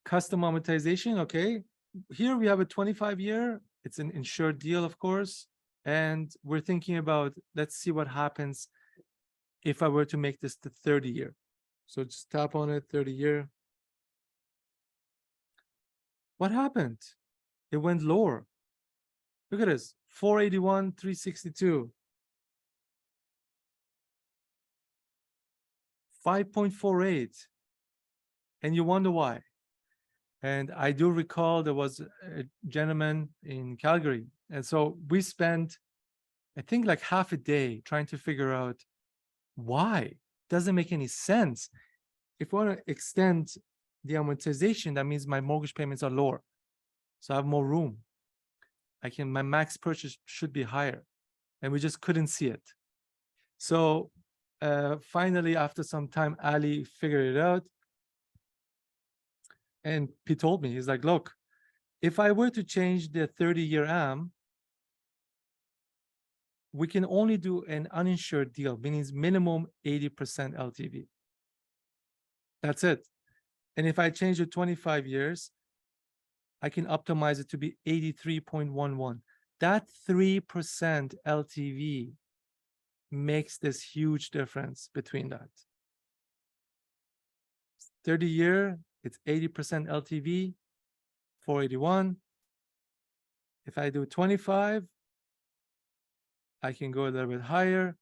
Custom amortization, okay. Here we have a 25-year. It's an insured deal, of course. And we're thinking about, let's see what happens if I were to make this the 30-year. So just tap on it, 30-year. What happened? It went lower. Look at this, 481, 362. 5.48. And you wonder why. And I do recall there was a gentleman in Calgary. And so we spent, I think, like half a day trying to figure out why. Doesn't make any sense. If I want to extend the amortization, that means my mortgage payments are lower. So I have more room. My max purchase should be higher. And we just couldn't see it. So finally, after some time, Ali figured it out. And he told me, he's like, look, if I were to change the 30-year AM, we can only do an uninsured deal, meaning minimum 80% LTV. That's it. And if I change it 25 years, I can optimize it to be 83.11. That 3% LTV makes this huge difference between that. 30-year, it's 80% LTV, 481. If I do 25, I can go a little bit higher,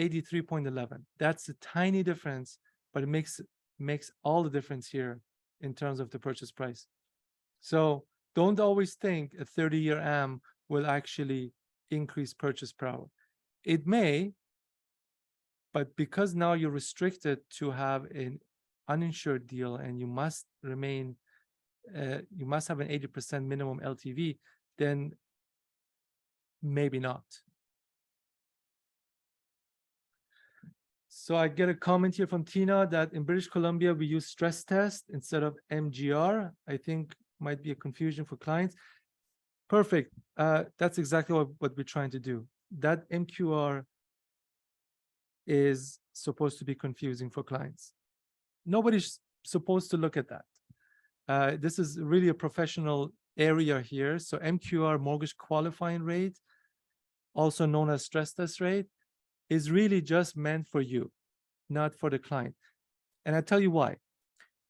83.11. That's a tiny difference, but it makes all the difference here in terms of the purchase price. So don't always think a 30-year AM will actually increase purchase power. It may, but because now you're restricted to have an uninsured deal and you must remain, you must have an 80% minimum LTV, then maybe not. So I get a comment here from Tina that in British Columbia, we use stress test instead of MGR. I think might be a confusion for clients. Perfect. That's exactly what we're trying to do. That MQR is supposed to be confusing for clients. Nobody's supposed to look at that. This is really a professional area here. So MQR, mortgage qualifying rate, also known as stress test rate, is really just meant for you, not for the client. And I tell you why.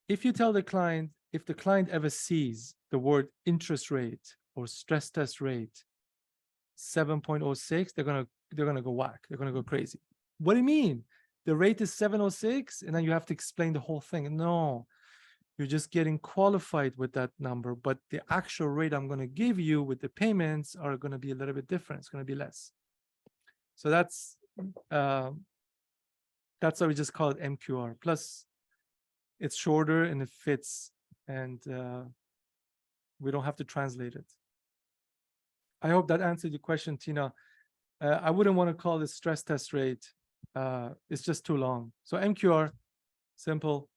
If you tell the client, if the client ever sees the word interest rate or stress test rate 7.06, they're gonna go whack. They're gonna go crazy. What do you mean? The rate is 706, and then you have to explain the whole thing. No, you're just getting qualified with that number, but the actual rate I'm gonna give you with the payments are gonna be a little bit different. It's gonna be less. So that's why we just call it MQR. Plus, it's shorter and it fits, and we don't have to translate it. I hope that answered your question, Tina. I wouldn't want to call this stress test rate. It's just too long. So MQR, simple.